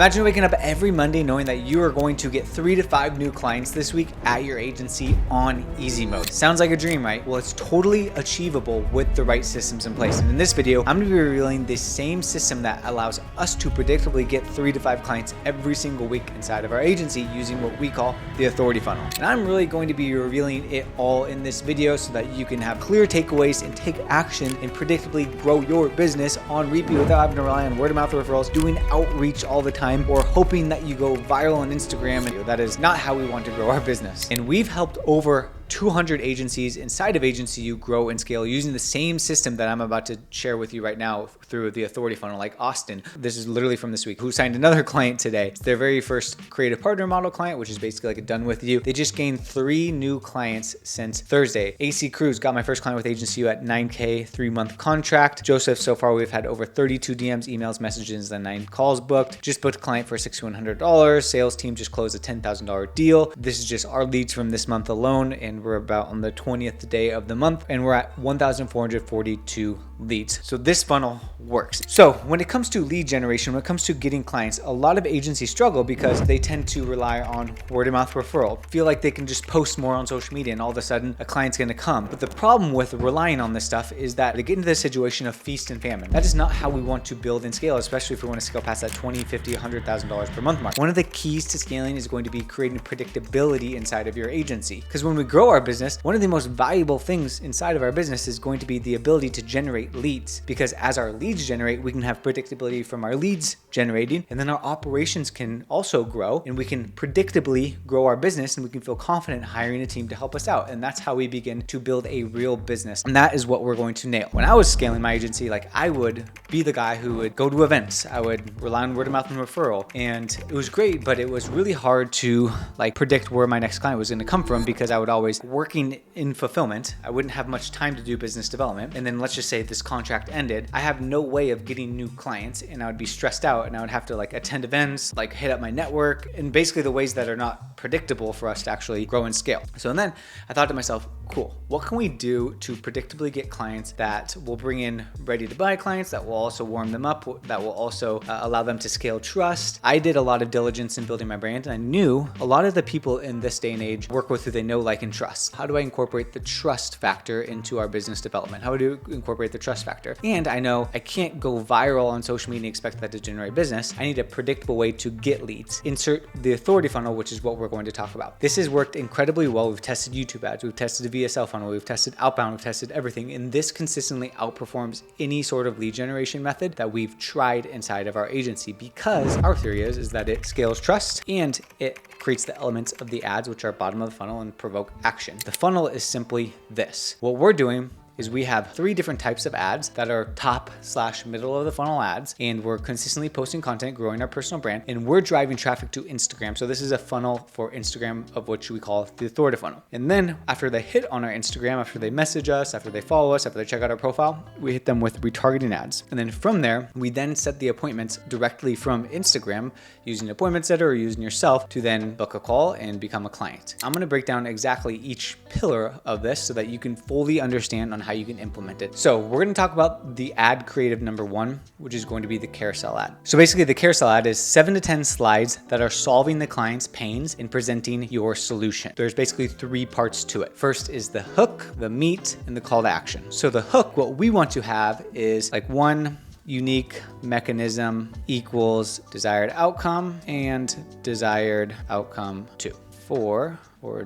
Imagine waking up every Monday knowing that you are going to get 3 to 5 new clients this week at your agency on easy mode. Sounds like a dream, right? Well, it's totally achievable with the right systems in place. And in this video, I'm going to be revealing the same system that allows us to predictably get 3 to 5 clients every single week inside of our agency using what we call the authority funnel. And I'm really going to be revealing it all in this video so that you can have clear takeaways and take action and predictably grow your business on repeat without having to rely on word of mouth referrals, doing outreach all the time, or hoping that you go viral on Instagram. And that is not how we want to grow our business. And we've helped over 200 agencies inside of Agency U grow and scale using the same system that I'm about to share with you right now through the authority funnel, like Austin. This is literally from this week, who signed another client today. It's their very first creative partner model client, which is basically like a done with you. They just gained 3 new clients since Thursday. AC Cruz got my first client with Agency U at $9K 3-month contract. Joseph, so far we've had over 32 DMs, emails, messages, and 9 calls booked. Just booked a client for $6,100. Sales team just closed a $10,000 deal. This is just our leads from this month alone, and we're about on the 20th day of the month, and we're at 1,442 leads. So this funnel works. So when it comes to lead generation, when it comes to getting clients, a lot of agencies struggle because they tend to rely on word of mouth referral, feel like they can just post more on social media and all of a sudden a client's going to come. But the problem with relying on this stuff is that they get into the situation of feast and famine. That is not how we want to build and scale, especially if we want to scale past that $20,000, $50,000, $100,000 per month mark. One of the keys to scaling is going to be creating predictability inside of your agency. Because when we grow our business, one of the most valuable things inside of our business is going to be the ability to generate leads, because as our leads generate, we can have predictability from our leads generating, and then our operations can also grow, and we can predictably grow our business, and we can feel confident hiring a team to help us out. And that's how we begin to build a real business. And that is what we're going to nail. When I was scaling my agency, I would be the guy who would go to events. I would rely on word of mouth and referral, and it was great, but it was really hard to predict where my next client was going to come from, because I would always working in fulfillment. I wouldn't have much time to do business development. And then let's just say this contract ended. I have no way of getting new clients, and I would be stressed out, and I would have to attend events, hit up my network, and basically the ways that are not predictable for us to actually grow and scale. So then I thought to myself, cool, what can we do to predictably get clients that will bring in ready to buy clients, that will also warm them up, that will also allow them to scale trust? I did a lot of diligence in building my brand, and I knew a lot of the people in this day and age work with who they know, like, and trust. How do I incorporate the trust factor into our business development? How do I incorporate the trust factor? And I know I can't go viral on social media and expect that to generate business. I need a predictable way to get leads. Insert the authority funnel, which is what we're going to talk about. This has worked incredibly well. We've tested YouTube ads, we've tested the VSL funnel, we've tested outbound, we've tested everything, and this consistently outperforms any sort of lead generation method that we've tried inside of our agency, because our theory is that it scales trust and it creates the elements of the ads, which are bottom of the funnel and provoke action. The funnel is simply this. What we're doing is we have 3 different types of ads that are top/middle of the funnel ads, and we're consistently posting content, growing our personal brand, and we're driving traffic to Instagram. So this is a funnel for Instagram, of which we call the authority funnel. And then after they hit on our Instagram, after they message us, after they follow us, after they check out our profile, we hit them with retargeting ads. And then from there, we then set the appointments directly from Instagram using an appointment setter or using yourself to then book a call and become a client. I'm going to break down exactly each pillar of this so that you can fully understand on how you can implement it. So we're going to talk about the ad creative number 1, which is going to be the carousel ad. So basically the carousel ad is 7 to 10 slides that are solving the client's pains and presenting your solution. There's basically 3 parts to it. First is the hook, the meat, and the call to action. So the hook, what we want to have is 1 unique mechanism equals desired outcome and desired outcome 2 for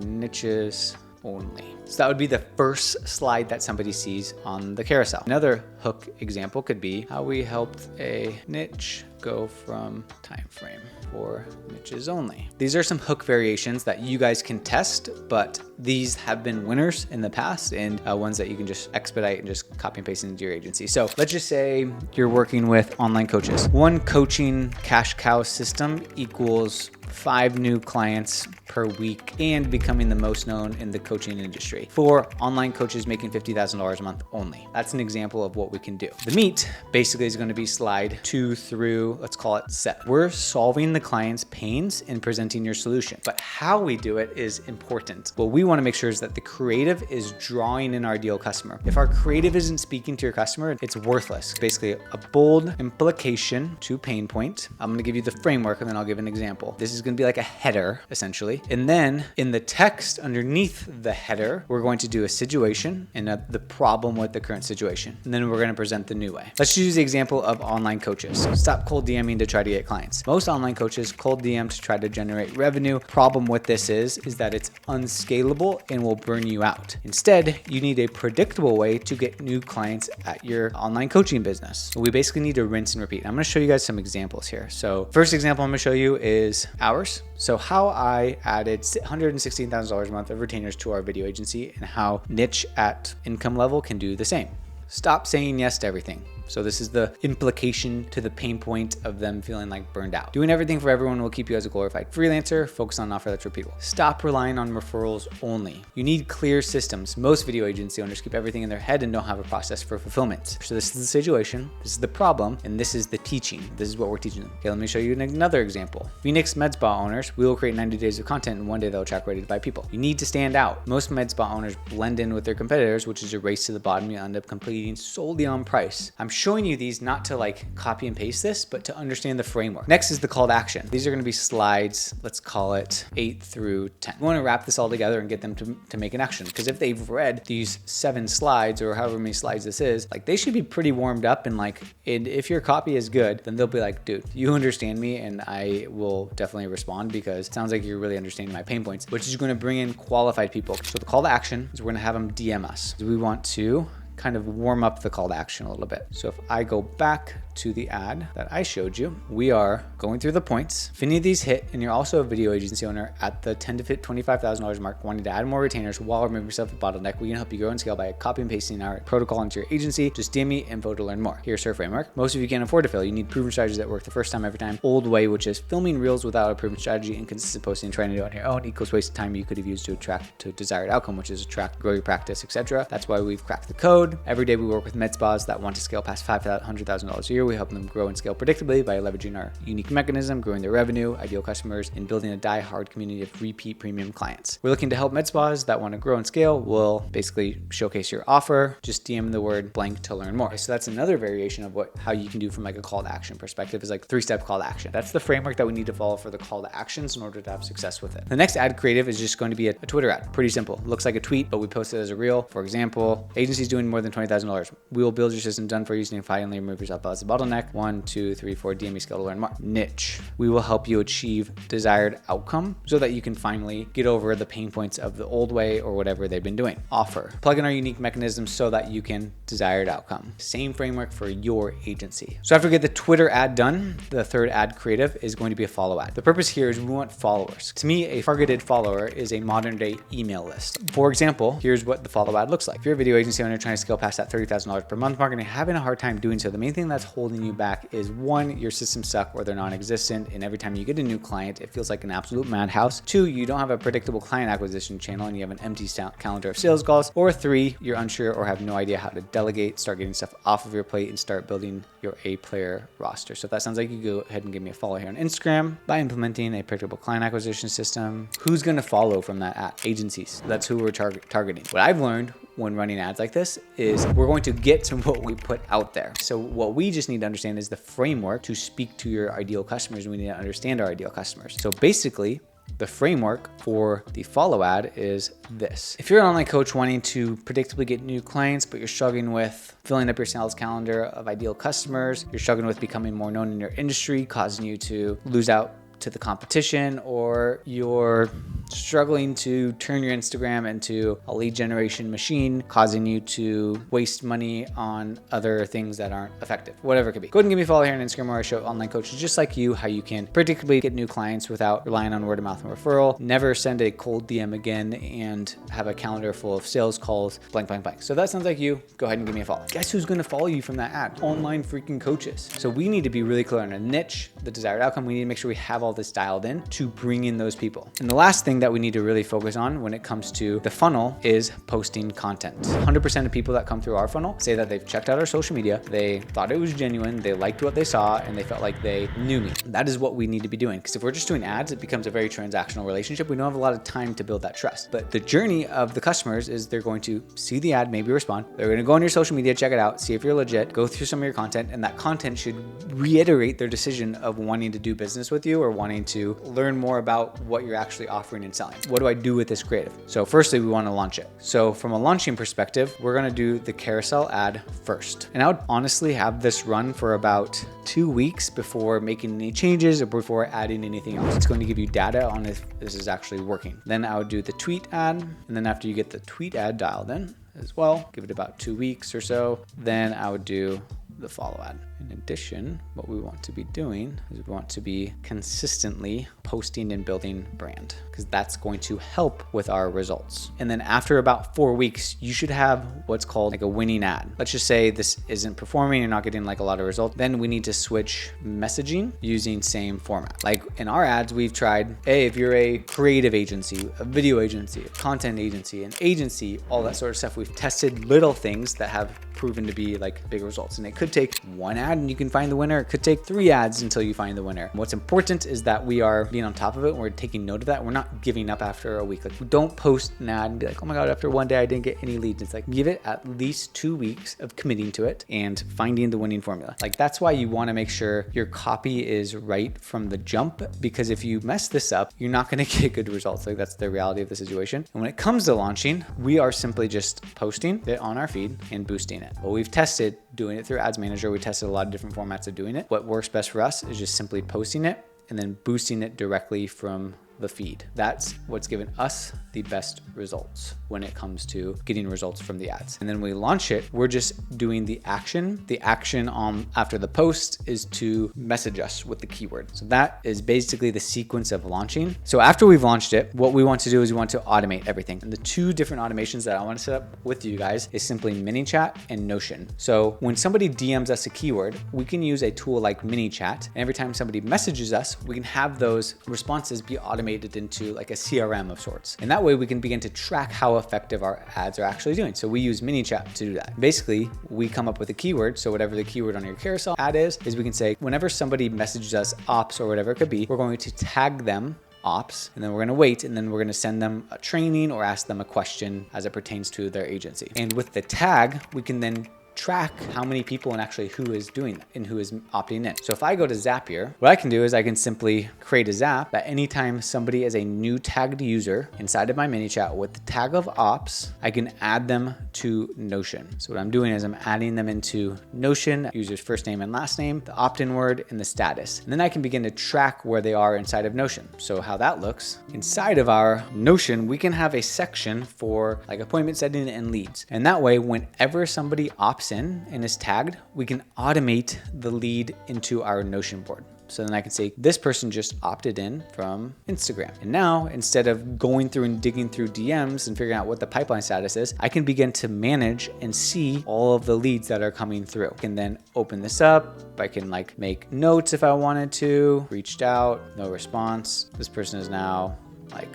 niches only. So that would be the first slide that somebody sees on the carousel. Another hook example could be how we helped a niche go from time frame for niches only. These are some hook variations that you guys can test, but these have been winners in the past, and ones that you can just expedite and just copy and paste into your agency. So let's just say you're working with online coaches. 1 coaching cash cow system equals 5 new clients per week and becoming the most known in the coaching industry. 4 online coaches making $50,000 a month only. That's an example of what we can do. The meat basically is going to be slide 2 through to, let's call it set. We're solving the client's pains and presenting your solution. But how we do it is important. What we want to make sure is that the creative is drawing in our ideal customer. If our creative isn't speaking to your customer, it's worthless. Basically, a bold implication to pain point. I'm going to give you the framework and then I'll give an example. This is going to be like a header, essentially. And then in the text underneath the header, we're going to do a situation and the problem with the current situation. And then we're going to present the new way. Let's use the example of online coaches. Stop cold DMing to try to get clients. Most online coaches cold DM to try to generate revenue. Problem with this is that it's unscalable and will burn you out. Instead, you need a predictable way to get new clients at your online coaching business. We basically need to rinse and repeat. I'm going to show you guys some examples here. So first example I'm going to show you is ours. So how I added $116,000 a month of retainers to our video agency and how niche at income level can do the same. Stop saying yes to everything. So this is the implication to the pain point of them feeling like burned out. Doing everything for everyone will keep you as a glorified freelancer. Focus on an offer that's repeatable. Stop relying on referrals only. You need clear systems. Most video agency owners keep everything in their head and don't have a process for fulfillment. So this is the situation, this is the problem, and this is the teaching. This is what we're teaching them. Okay, let me show you another example. Phoenix med spa owners, we will create 90 days of content and one day they'll attract rated by people. You need to stand out. Most med spa owners blend in with their competitors, which is a race to the bottom. You end up competing solely on price. I'm showing you these not to like copy and paste this, but to understand the framework. Next is the call to action. These are going to be slides, let's call it 8 through 10. You want to wrap this all together and get them to make an action, because if they've read these 7 slides or however many slides this is, like they should be pretty warmed up and like, and if your copy is good, then they'll be like, dude, you understand me and I will definitely respond because it sounds like you're really understanding my pain points, which is going to bring in qualified people. So the call to action is we're going to have them DM us. We want to kind of warm up the call to action a little bit. So if I go back to the ad that I showed you, we are going through the points. If any of these hit and you're also a video agency owner at the $10,000 to $25,000 mark, wanting to add more retainers while removing yourself a bottleneck, we can help you grow and scale by copy and pasting our protocol into your agency. Just DM me info to learn more. Here's our framework. Most of you can't afford to fail. You need proven strategies that work the first time every time. Old way, which is filming reels without a proven strategy, inconsistent posting, trying to do it on your own, equals waste of time you could have used to attract to desired outcome, which is attract, grow your practice, etc. That's why we've cracked the code. Every day we work with med spas that want to scale past $500,000 a year. We help them grow and scale predictably by leveraging our unique mechanism, growing their revenue, ideal customers, and building a die-hard community of repeat premium clients. We're looking to help med spas that want to grow and scale. We'll basically showcase your offer. Just DM the word blank to learn more. So that's another variation of how you can do from like a call to action perspective, is like 3-step call to action. That's the framework that we need to follow for the call to actions in order to have success with it. The next ad creative is just going to be a Twitter ad. Pretty simple. Looks like a tweet, but we post it as a reel. For example, agency's doing more than $20,000. We will build your system done for you so you can finally remove yourself as a bottleneck. 1, 2, 3, 4 DM skill to learn more. Niche. We will help you achieve desired outcome so that you can finally get over the pain points of the old way or whatever they've been doing. Offer. Plug in our unique mechanisms so that you can desired outcome. Same framework for your agency. So after we get the Twitter ad done, the third ad creative is going to be a follow ad. The purpose here is we want followers. To me, a targeted follower is a modern day email list. For example, here's what the follow ad looks like. If you're a video agency owner trying to scale past that $30,000 per month mark and you're having a hard time doing so, the main thing that's holding you back is 1, your systems suck or they're non-existent, and every time you get a new client, it feels like an absolute madhouse. 2, you don't have a predictable client acquisition channel and you have an empty calendar of sales calls. Or 3, you're unsure or have no idea how to delegate, start getting stuff off of your plate, and start building your A-player roster. So if that sounds like you, go ahead and give me a follow here on Instagram. By implementing a predictable client acquisition system, who's going to follow from that ad? Agencies. That's who we're targeting. What I've learned when running ads like this is we're going to get to what we put out there. So what we just need to understand is the framework to speak to your ideal customers. We need to understand our ideal customers. So basically, the framework for the follow ad is this. If you're an online coach wanting to predictably get new clients, but you're struggling with filling up your sales calendar of ideal customers, you're struggling with becoming more known in your industry, causing you to lose out to the competition, or you're struggling to turn your Instagram into a lead generation machine, causing you to waste money on other things that aren't effective, whatever it could be. Go ahead and give me a follow here on Instagram, where I show online coaches just like you how you can predictably get new clients without relying on word of mouth and referral. Never send a cold DM again and have a calendar full of sales calls, blank, blank, blank. So if that sounds like you, go ahead and give me a follow. Guess who's going to follow you from that ad? Online freaking coaches. So we need to be really clear on a niche, the desired outcome. We need to make sure we have all this dialed in to bring in those people. And the last thing that we need to really focus on when it comes to the funnel is posting content. 100% of people that come through our funnel say that they've checked out our social media, they thought it was genuine, they liked what they saw, and they felt like they knew me. That is what we need to be doing, because if we're just doing ads, it becomes a very transactional relationship. We don't have a lot of time to build that trust. But the journey of the customers is they're going to see the ad, maybe respond. They're going to go on your social media, check it out, see if you're legit, go through some of your content, and that content should reiterate their decision of wanting to do business with you or wanting to learn more about what you're actually offering and selling. What do I do with this creative? So firstly, we want to launch it. So from a launching perspective, we're going to do the carousel ad first. And I would honestly have this run for about 2 weeks before making any changes or before adding anything else. It's going to give you data on if this is actually working. Then I would do the tweet ad. And then after you get the tweet ad dialed in as well, give it about 2 weeks or so, then I would do the follow ad. In addition, what we want to be doing is we want to be consistently posting and building brand, because that's going to help with our results. And then after about 4 weeks, you should have what's called like a winning ad. Let's just say this isn't performing, you're not getting like a lot of results. Then we need to switch messaging using same format. Like in our ads, we've tried, hey, if you're a creative agency, a video agency, a content agency, an agency, all that sort of stuff, we've tested little things that have proven to be like big results. And it could take one ad and you can find the winner. It could take 3 ads until you find the winner. What's important is that we are being on top of it and we're taking note of that. We're not giving up after a week. Like, we don't post an ad and be like, oh my God, after one day I didn't get any leads. It's like, give it at least 2 weeks of committing to it and finding the winning formula. Like, that's why you want to make sure your copy is right from the jump, because if you mess this up, you're not going to get good results. Like, that's the reality of the situation. And when it comes to launching, we are simply just posting it on our feed and boosting it. Well, we've tested doing it through Ads Manager. We tested a lot of different formats of doing it. What works best for us is just simply posting it and then boosting it directly from the feed. That's what's given us the best results when it comes to getting results from the ads. And then when we launch it, we're just doing the action. The action on after the post is to message us with the keyword. So that is basically the sequence of launching. So after we've launched it, what we want to do is we want to automate everything. And the 2 different automations that I want to set up with you guys is simply ManyChat and Notion. So when somebody DMs us a keyword, we can use a tool like ManyChat. And every time somebody messages us, we can have those responses be automated into like a CRM of sorts. And that way we can begin to track how effective our ads are actually doing. So we use ManyChat to do that. Basically, we come up with a keyword. So whatever the keyword on your carousel ad is we can say, whenever somebody messages us ops or whatever it could be, we're going to tag them ops, and then we're going to wait, and then we're going to send them a training or ask them a question as it pertains to their agency. And with the tag, we can then track how many people and actually who is doing that and who is opting in. So if I go to Zapier, what I can do is I can simply create a Zap that anytime somebody is a new tagged user inside of my ManyChat with the tag of ops, I can add them to Notion. So what I'm doing is I'm adding them into Notion, user's first name and last name, the opt-in word, and the status. And then I can begin to track where they are inside of Notion. So how that looks, inside of our Notion, we can have a section for like appointment setting and leads. And that way, whenever somebody opts in and is tagged, we can automate the lead into our Notion board. So then I can say, this person just opted in from Instagram. And now, instead of going through and digging through DMs and figuring out what the pipeline status is, I can begin to manage and see all of the leads that are coming through. I can then open this up. I can like make notes if I wanted to, reached out, no response. This person is now like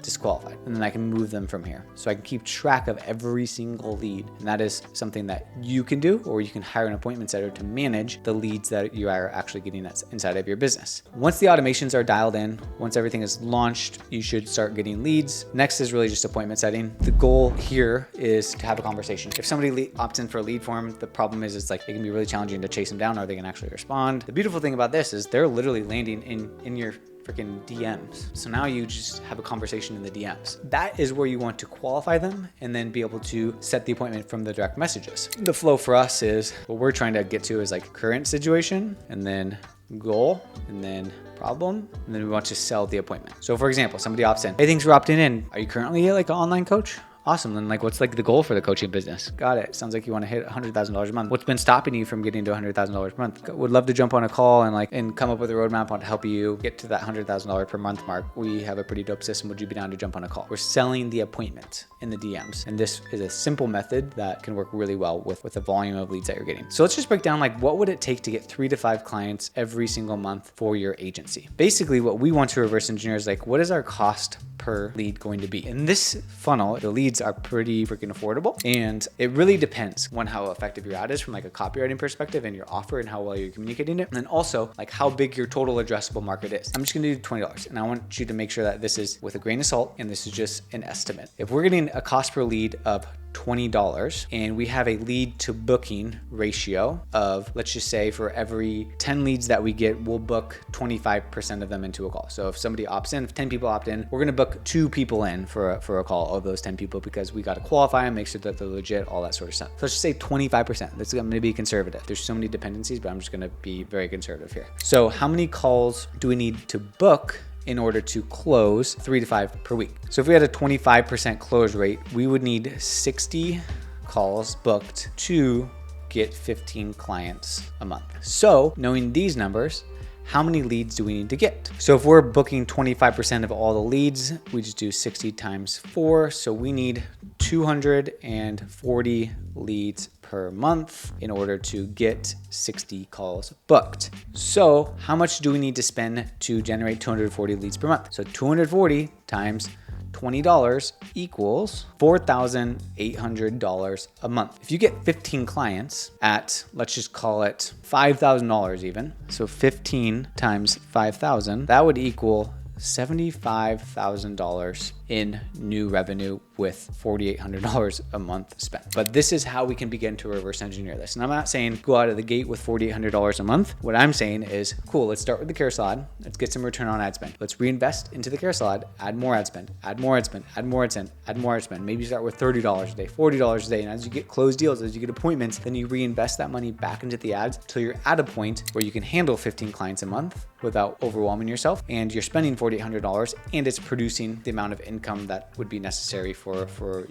disqualified, and then I can move them from here. So I can keep track of every single lead. And that is something that you can do, or you can hire an appointment setter to manage the leads that you are actually getting inside of your business. Once the automations are dialed in, once everything is launched, you should start getting leads. Next is really just appointment setting. The goal here is to have a conversation. If somebody opts in for a lead form, the problem is it's like it can be really challenging to chase them down. Are they gonna actually respond? The beautiful thing about this is they're literally landing in your freaking DMs. So now you just have a conversation in the DMs. That is where you want to qualify them and then be able to set the appointment from the direct messages. The flow for us is what we're trying to get to is like current situation, and then goal, and then problem, and then we want to sell the appointment. So for example, somebody opts in. Hey, thanks for opting in. Are you currently like an online coach? Awesome. Then like, what's like the goal for the coaching business? Got it. Sounds like you want to hit $100,000 a month. What's been stopping you from getting to $100,000 a month? Would love to jump on a call and come up with a roadmap on to help you get to that $100,000 per month mark. We have a pretty dope system. Would you be down to jump on a call? We're selling the appointment in the DMs. And this is a simple method that can work really well with the volume of leads that you're getting. So let's just break down like, what would it take to get 3 to 5 clients every single month for your agency? Basically, what we want to reverse engineer is like, what is our cost per lead going to be? In this funnel, the leads are pretty freaking affordable, and it really depends on how effective your ad is from like a copywriting perspective and your offer and how well you're communicating it. And then also like how big your total addressable market is. I'm just gonna do $20, and I want you to make sure that this is with a grain of salt, and this is just an estimate. If we're getting a cost per lead of $20 and we have a lead to booking ratio of, let's just say for every 10 leads that we get, we'll book 25% of them into a call. So if somebody opts in, if 10 people opt in, we're going to book 2 people in for a call of those 10 people, because we got to qualify them, make sure that they're legit, all that sort of stuff. So let's just say 25%. That's going to be conservative. There's so many dependencies, but I'm just going to be very conservative here. So how many calls do we need to book in order to close 3 to 5 per week? So if we had a 25% close rate, we would need 60 calls booked to get 15 clients a month. So knowing these numbers, how many leads do we need to get? So if we're booking 25% of all the leads, we just do 60 times 4. So we need 240 leads per month in order to get 60 calls booked. So how much do we need to spend to generate 240 leads per month? So 240 times $20 equals $4,800 a month. If you get 15 clients at, let's just call it $5,000 even, so 15 times 5,000, that would equal $75,000 in new revenue with $4,800 a month spent. But this is how we can begin to reverse engineer this. And I'm not saying go out of the gate with $4,800 a month. What I'm saying is, cool, let's start with the carousel ad. Let's get some return on ad spend. Let's reinvest into the carousel ad, add more ad spend, add more ad spend, add more ad spend, add more ad spend. Maybe you start with $30 a day, $40 a day. And as you get closed deals, as you get appointments, then you reinvest that money back into the ads till you're at a point where you can handle 15 clients a month without overwhelming yourself, and you're spending $4,800 and it's producing the amount of income that would be necessary for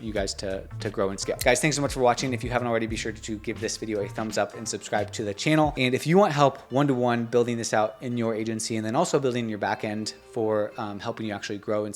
you guys to grow and scale. Guys, thanks so much for watching. If you haven't already, be sure to give this video a thumbs up and subscribe to the channel. And if you want help one-to-one building this out in your agency, and then also building your back end for helping you actually grow and